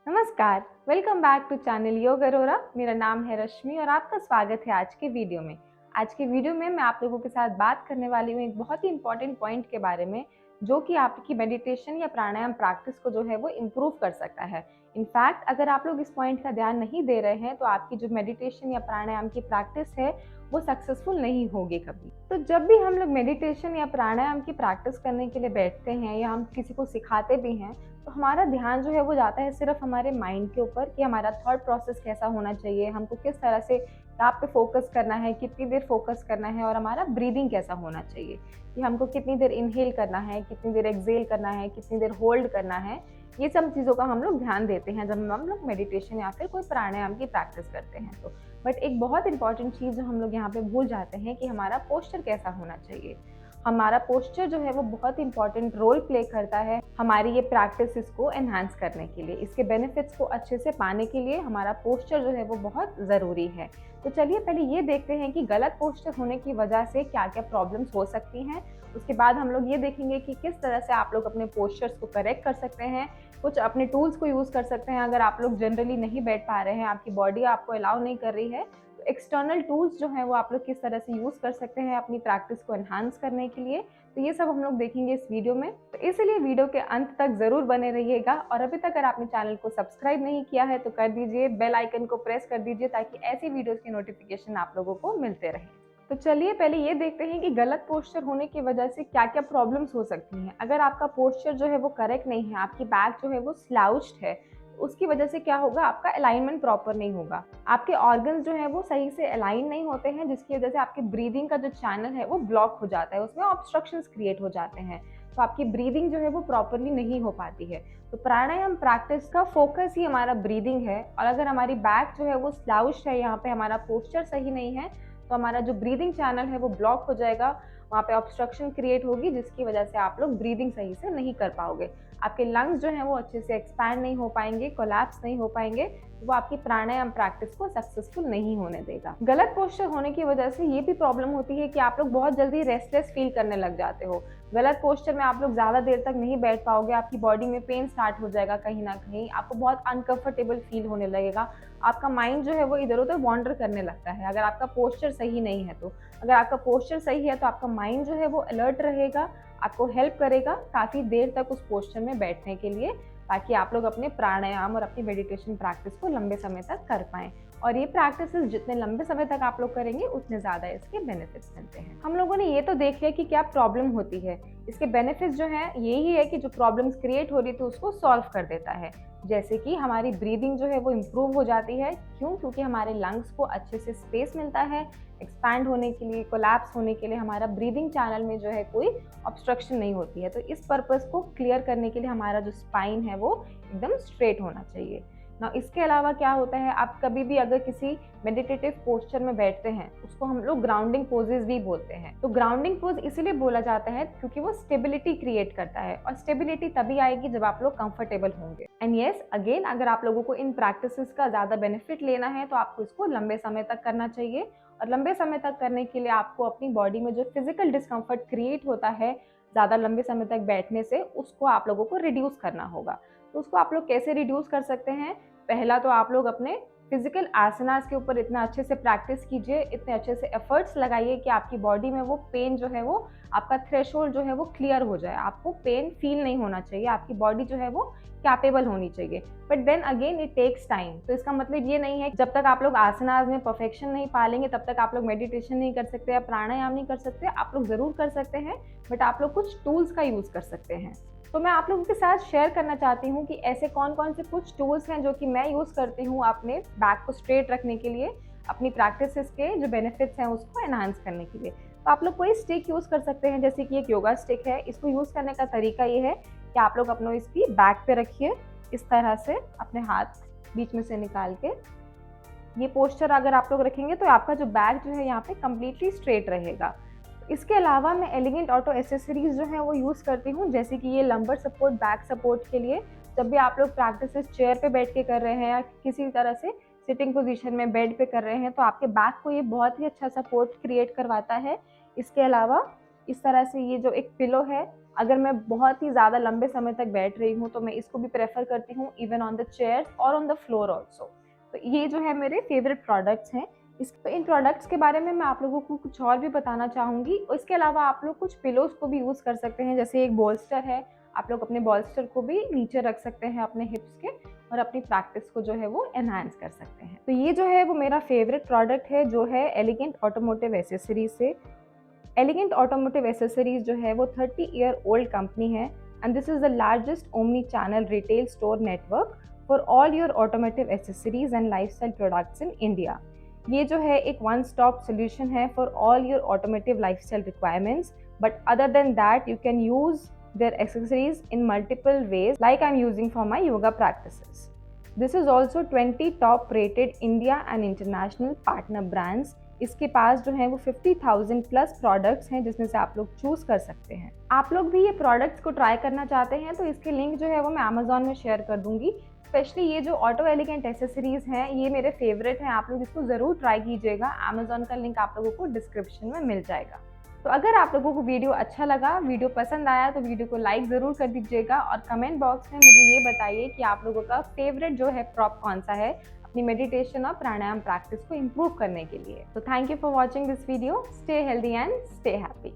नमस्कार, welcome back to channel योग अरोरा। मेरा नाम है रश्मि और आपका स्वागत है आज के वीडियो में। आज के वीडियो में मैं आप लोगों के साथ बात करने वाली हूँ एक बहुत ही इंपॉर्टेंट पॉइंट के बारे में, जो कि आपकी मेडिटेशन या प्राणायाम प्रैक्टिस को जो है वो इम्प्रूव कर सकता है। इनफैक्ट अगर आप लोग इस पॉइंट का ध्यान नहीं दे रहे हैं तो आपकी जो मेडिटेशन या प्राणायाम की प्रैक्टिस है वो सक्सेसफुल नहीं होगी कभी। तो जब भी हम लोग मेडिटेशन या प्राणायाम की प्रैक्टिस करने के लिए बैठते हैं या हम किसी को सिखाते भी हैं, तो हमारा ध्यान जो है वो जाता है सिर्फ हमारे माइंड के ऊपर कि हमारा थॉट प्रोसेस कैसा होना चाहिए, हमको किस तरह से आप पे फोकस करना है, कितनी देर फोकस करना है, और हमारा ब्रीदिंग कैसा होना चाहिए कि हमको कितनी देर इनहेल करना है, कितनी देर एक्सहेल करना है, कितनी देर होल्ड करना है। ये सब चीज़ों का हम लोग ध्यान देते हैं जब हम लोग मेडिटेशन या फिर कोई प्राणायाम की प्रैक्टिस करते हैं। तो बट एक बहुत इंपॉर्टेंट चीज़ जो हम लोग यहाँ पे भूल जाते हैं कि हमारा पोस्चर कैसा होना चाहिए। हमारा पोस्चर जो है वो बहुत इंपॉर्टेंट रोल प्ले करता है हमारी ये प्रैक्टिस को एनहांस करने के लिए, इसके बेनिफिट्स को अच्छे से पाने के लिए हमारा पोस्चर जो है वो बहुत ज़रूरी है। तो चलिए पहले ये देखते हैं कि गलत पोस्चर होने की वजह से क्या क्या प्रॉब्लम्स हो सकती हैं। उसके बाद हम लोग ये देखेंगे कि किस तरह से आप लोग अपने पोस्चर्स को करेक्ट कर सकते हैं, कुछ अपने टूल्स को यूज़ कर सकते हैं। अगर आप लोग जनरली नहीं बैठ पा रहे हैं, आपकी बॉडी आपको अलाउ नहीं कर रही है, तो एक्सटर्नल टूल्स जो हैं वो आप लोग किस तरह से यूज़ कर सकते हैं अपनी प्रैक्टिस को एनहांस करने के लिए। तो ये सब हम लोग देखेंगे इस वीडियो में, तो इसलिए वीडियो के अंत तक ज़रूर बने रहिएगा। और अभी तक अगर आपने चैनल को सब्सक्राइब नहीं किया है तो कर दीजिए, बेल आइकन को प्रेस कर दीजिए ताकि ऐसी वीडियोज़ की नोटिफिकेशन आप लोगों को मिलते रहे। तो चलिए पहले ये देखते हैं कि गलत पोस्चर होने की वजह से क्या क्या प्रॉब्लम्स हो सकती हैं। अगर आपका पोस्चर जो है वो करेक्ट नहीं है, आपकी बैक जो है वो स्लाउच्ड है, उसकी वजह से क्या होगा, आपका अलाइनमेंट प्रॉपर नहीं होगा, आपके ऑर्गन्स जो है वो सही से अलाइन नहीं होते हैं, जिसकी वजह से आपके ब्रीदिंग का जो चैनल है वो ब्लॉक हो जाता है, उसमें ऑब्स्ट्रक्शंस क्रिएट हो जाते हैं, तो आपकी ब्रीदिंग जो है वो प्रॉपरली नहीं हो पाती है। तो प्राणायाम प्रैक्टिस का फोकस ही हमारा ब्रीदिंग है, और अगर हमारी बैक जो है वो स्लाउच्ड है, यहाँ पे हमारा पोस्चर सही नहीं है, तो हमारा जो ब्रीदिंग चैनल है वो ब्लॉक हो जाएगा, वहाँ पे ऑब्स्ट्रक्शन क्रिएट होगी, जिसकी वजह से आप लोग ब्रीदिंग सही से नहीं कर पाओगे, आपके लंग्स जो हैं वो अच्छे से एक्सपैंड नहीं हो पाएंगे, कोलैप्स नहीं हो पाएंगे, तो वो आपकी प्राणायाम प्रैक्टिस को सक्सेसफुल नहीं होने देगा। गलत पोस्चर होने की वजह से ये भी प्रॉब्लम होती है कि आप लोग बहुत जल्दी रेस्टलेस फील करने लग जाते हो। गलत पोस्चर में आप लोग ज़्यादा देर तक नहीं बैठ पाओगे, आपकी बॉडी में पेन स्टार्ट हो जाएगा, कहीं ना कहीं आपको बहुत अनकंफर्टेबल फील होने लगेगा, आपका माइंड जो है वो इधर उधर वॉन्डर करने लगता है अगर आपका पोस्चर सही नहीं है। तो अगर आपका पोस्चर सही है तो आपका माइंड जो है वो अलर्ट रहेगा, आपको हेल्प करेगा काफ़ी देर तक उस पोस्चर में बैठने के लिए, ताकि आप लोग अपने प्राणायाम और अपनी मेडिटेशन प्रैक्टिस को लंबे समय तक कर पाएँ। और ये प्रैक्टिसेस जितने लंबे समय तक आप लोग करेंगे उतने ज़्यादा इसके बेनिफिट्स मिलते हैं। हम लोगों ने ये तो देख लिया कि क्या प्रॉब्लम होती है, इसके बेनिफिट्स जो हैं यही है कि जो प्रॉब्लम्स क्रिएट हो रही थी उसको सॉल्व कर देता है। जैसे कि हमारी ब्रीदिंग जो है वो इम्प्रूव हो जाती है, क्यों? क्योंकि हमारे लंग्स को अच्छे से स्पेस मिलता है एक्सपैंड होने के लिए, कोलैप्स होने के लिए, हमारा ब्रीदिंग चैनल में जो है कोई ऑब्स्ट्रक्शन नहीं होती है। तो इस पर्पस को क्लियर करने के लिए हमारा जो स्पाइन है वो एकदम स्ट्रेट होना चाहिए ना। इसके अलावा क्या होता है, आप कभी भी अगर किसी मेडिटेटिव पोस्चर में बैठते हैं, उसको हम लोग ग्राउंडिंग पोजेस भी बोलते हैं। तो ग्राउंडिंग पोज इसीलिए बोला जाता है क्योंकि वो स्टेबिलिटी क्रिएट करता है, और स्टेबिलिटी तभी आएगी जब आप लोग कंफर्टेबल होंगे। एंड यस अगेन, अगर आप लोगों को इन प्रैक्टिसेस का ज़्यादा बेनिफिट लेना है तो आपको इसको लंबे समय तक करना चाहिए, और लंबे समय तक करने के लिए आपको अपनी बॉडी में जो फिजिकल डिस्कम्फर्ट क्रिएट होता है ज़्यादा लंबे समय तक बैठने से, उसको आप लोगों को रिड्यूस करना होगा। तो उसको आप लोग कैसे रिड्यूस कर सकते हैं? पहला तो आप लोग अपने फिजिकल आसनास के ऊपर इतना अच्छे से प्रैक्टिस कीजिए, इतने अच्छे से एफर्ट्स लगाइए कि आपकी बॉडी में वो पेन जो है वो, आपका थ्रेशोल्ड जो है वो क्लियर हो जाए, आपको पेन फील नहीं होना चाहिए, आपकी बॉडी जो है वो कैपेबल होनी चाहिए। But then again it takes time. तो इसका मतलब ये नहीं है कि जब तक आप लोग आसनास में परफेक्शन नहीं पालेंगे तब तक आप लोग मेडिटेशन नहीं कर सकते या प्राणायाम नहीं कर सकते। आप लोग ज़रूर कर सकते हैं, बट आप लोग कुछ टूल्स का यूज़ कर सकते हैं। तो मैं आप लोगों के साथ शेयर करना चाहती हूँ कि ऐसे कौन कौन से कुछ टूल्स हैं जो कि मैं यूज़ करती हूँ अपने बैक को स्ट्रेट रखने के लिए, अपनी प्रैक्टिसेस के जो बेनिफिट्स हैं उसको एनहांस करने के लिए। तो आप लोग कोई स्टिक यूज़ कर सकते हैं, जैसे कि एक योगा स्टिक है। इसको यूज़ करने का तरीका ये है कि आप लोग अपनों इसकी बैक पे रखिए, इस तरह से अपने हाथ बीच में से निकाल के। ये पोस्चर अगर आप लोग रखेंगे तो आपका जो बैक जो है यहाँ पे कम्प्लीटली स्ट्रेट रहेगा। इसके अलावा मैं एलिगेंट ऑटो एसेसरीज जो है वो यूज़ करती हूँ, जैसे कि ये लंबर सपोर्ट, बैक सपोर्ट के लिए। जब भी आप लोग प्रैक्टिसेस चेयर पे बैठ के कर रहे हैं या किसी तरह से सिटिंग पोजीशन में बेड पे कर रहे हैं, तो आपके बैक को ये बहुत ही अच्छा सपोर्ट क्रिएट करवाता है। इसके अलावा इस तरह से ये जो एक पिलो है, अगर मैं बहुत ही ज़्यादा लंबे समय तक बैठ रही हूँ तो मैं इसको भी प्रेफर करती हूँ, इवन ऑन द चेयर्स और ऑन द फ्लोर ऑल्सो। तो ये जो है मेरे फेवरेट प्रोडक्ट्स हैं। इन प्रोडक्ट्स के बारे में मैं आप लोगों को कुछ और भी बताना चाहूँगी। और इसके अलावा आप लोग कुछ पिलोज़ को भी यूज़ कर सकते हैं, जैसे एक बोल्स्टर है, आप लोग अपने बोल्स्टर को भी नीचे रख सकते हैं अपने हिप्स के, और अपनी प्रैक्टिस को जो है वो एनहांस कर सकते हैं। तो ये जो है वो मेरा फेवरेट प्रोडक्ट है, जो है एलिगेंट ऑटोमोटिव एसेसरीज से। एलिगेंट ऑटोमोटिव एसेसरीज जो है वो 30 ईयर ओल्ड कंपनी है, and this is the largest omni channel retail store network for all your automotive accessories and lifestyle products in India. ये जो है एक वन स्टॉप सोल्यूशन है for all your automotive lifestyle requirements, but other than that you can use their accessories in multiple ways, like I'm using for my yoga practices. This is also 20 top rated India and international partner brands. इसके पास जो है वो 50,000 plus products हैं, जिसमें से आप लोग choose कर सकते हैं। आप लोग भी ये प्रोडक्ट्स को ट्राई करना चाहते हैं तो इसके लिंक जो है वो मैं Amazon में शेयर कर दूंगी। स्पेशली ये जो ऑटो एलिगेंट एसेसरीज हैं, ये मेरे फेवरेट हैं, आप लोग इसको ज़रूर ट्राई कीजिएगा। Amazon का लिंक आप लोगों को डिस्क्रिप्शन में मिल जाएगा। तो अगर आप लोगों को वीडियो अच्छा लगा, वीडियो पसंद आया, तो वीडियो को लाइक ज़रूर कर दीजिएगा, और कमेंट बॉक्स में मुझे ये बताइए कि आप लोगों का फेवरेट जो है प्रॉप कौन सा है अपनी मेडिटेशन और प्राणायाम प्रैक्टिस को इम्प्रूव करने के लिए। तो thank you for watching this video. Stay healthy and stay happy.